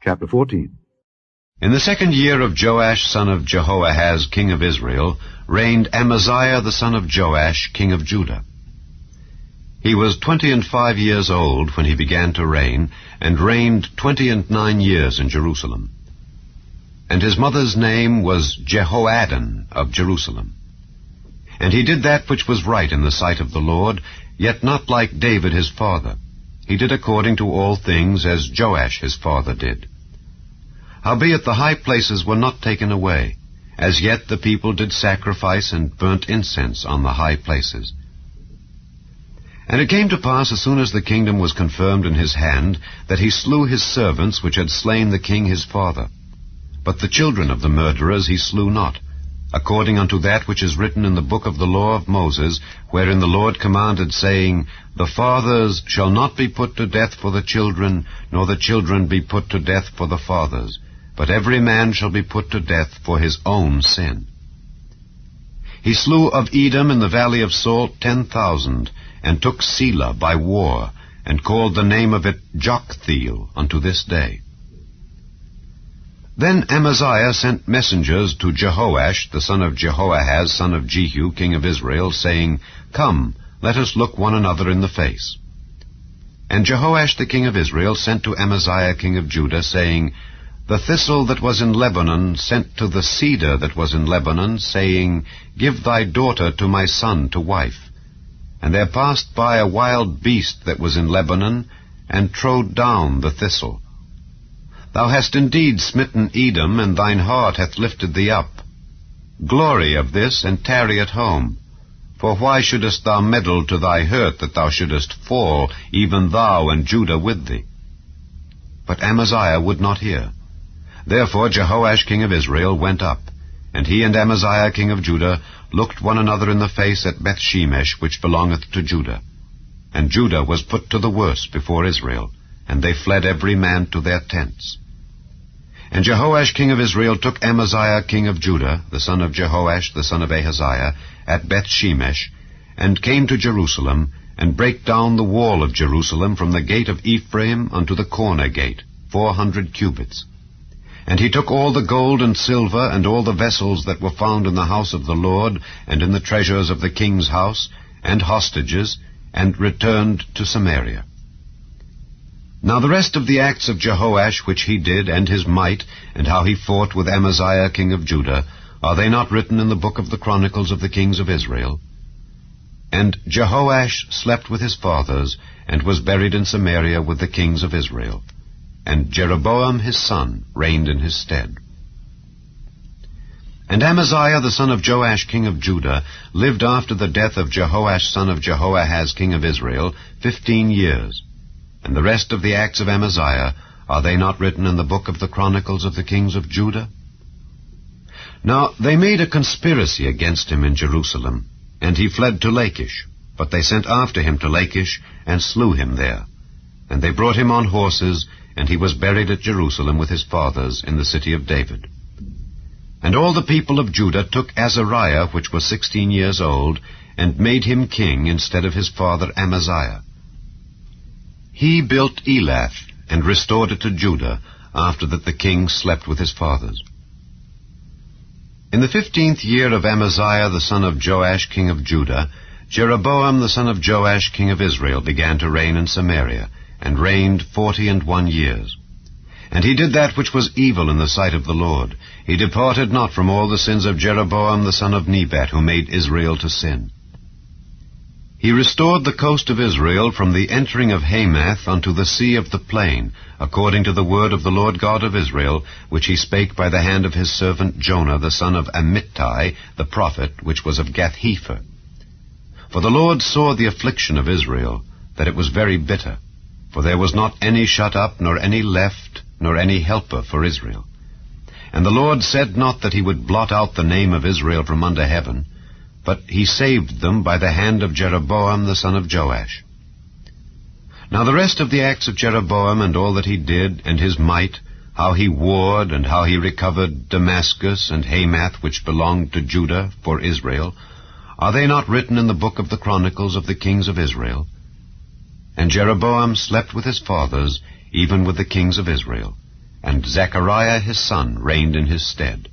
Chapter 14. In the 2nd year of Joash son of Jehoahaz, king of Israel, reigned Amaziah the son of Joash, king of Judah. He was 25 years old when he began to reign, and reigned 29 years in Jerusalem. And his mother's name was Jehoaddan of Jerusalem. And he did that which was right in the sight of the Lord, yet not like David his father. He did according to all things as Joash his father did. Howbeit the high places were not taken away. As yet the people did sacrifice and burnt incense on the high places. And it came to pass, as soon as the kingdom was confirmed in his hand, that he slew his servants which had slain the king his father. But the children of the murderers he slew not, according unto that which is written in the book of the law of Moses, wherein the Lord commanded, saying, The fathers shall not be put to death for the children, nor the children be put to death for the fathers, but every man shall be put to death for his own sin. He slew of Edom in the valley of Salt 10,000, and took Selah by war, and called the name of it Joktheel unto this day. Then Amaziah sent messengers to Jehoash, the son of Jehoahaz, son of Jehu, king of Israel, saying, Come, let us look one another in the face. And Jehoash the king of Israel sent to Amaziah king of Judah, saying, The thistle that was in Lebanon sent to the cedar that was in Lebanon, saying, Give thy daughter to my son to wife. And there passed by a wild beast that was in Lebanon, and trode down the thistle. Thou hast indeed smitten Edom, and thine heart hath lifted thee up. Glory of this, and tarry at home. For why shouldest thou meddle to thy hurt, that thou shouldest fall, even thou and Judah with thee? But Amaziah would not hear. Therefore Jehoash king of Israel went up, and he and Amaziah king of Judah looked one another in the face at Bethshemesh, which belongeth to Judah. And Judah was put to the worse before Israel, and they fled every man to their tents. And Jehoash king of Israel took Amaziah king of Judah, the son of Jehoash, the son of Ahaziah, at Bethshemesh, and came to Jerusalem, and brake down the wall of Jerusalem from the gate of Ephraim unto the corner gate, 400 cubits. And he took all the gold and silver, and all the vessels that were found in the house of the Lord, and in the treasures of the king's house, and hostages, and returned to Samaria. Now the rest of the acts of Jehoash which he did, and his might, and how he fought with Amaziah king of Judah, are they not written in the book of the Chronicles of the kings of Israel? And Jehoash slept with his fathers, and was buried in Samaria with the kings of Israel. And Jeroboam his son reigned in his stead. And Amaziah the son of Joash king of Judah lived after the death of Jehoash son of Jehoahaz king of Israel 15 years. And the rest of the acts of Amaziah, are they not written in the book of the Chronicles of the kings of Judah? Now they made a conspiracy against him in Jerusalem, and he fled to Lachish. But they sent after him to Lachish, and slew him there. And they brought him on horses, and he was buried at Jerusalem with his fathers in the city of David. And all the people of Judah took Azariah, which was 16 years old, and made him king instead of his father Amaziah. He built Elath, and restored it to Judah, after that the king slept with his fathers. In the 15th year of Amaziah the son of Joash king of Judah, Jeroboam the son of Joash king of Israel began to reign in Samaria, and reigned 41 years. And he did that which was evil in the sight of the Lord. He departed not from all the sins of Jeroboam the son of Nebat, who made Israel to sin. He restored the coast of Israel from the entering of Hamath unto the sea of the plain, according to the word of the Lord God of Israel, which he spake by the hand of his servant Jonah the son of Amittai, the prophet, which was of Gath-hepher. For the Lord saw the affliction of Israel, that it was very bitter. For there was not any shut up, nor any left, nor any helper for Israel. And the Lord said not that he would blot out the name of Israel from under heaven, but he saved them by the hand of Jeroboam the son of Joash. Now the rest of the acts of Jeroboam, and all that he did, and his might, how he warred, and how he recovered Damascus and Hamath, which belonged to Judah, for Israel, are they not written in the book of the Chronicles of the kings of Israel? And Jeroboam slept with his fathers, even with the kings of Israel. and Zechariah his son reigned in his stead.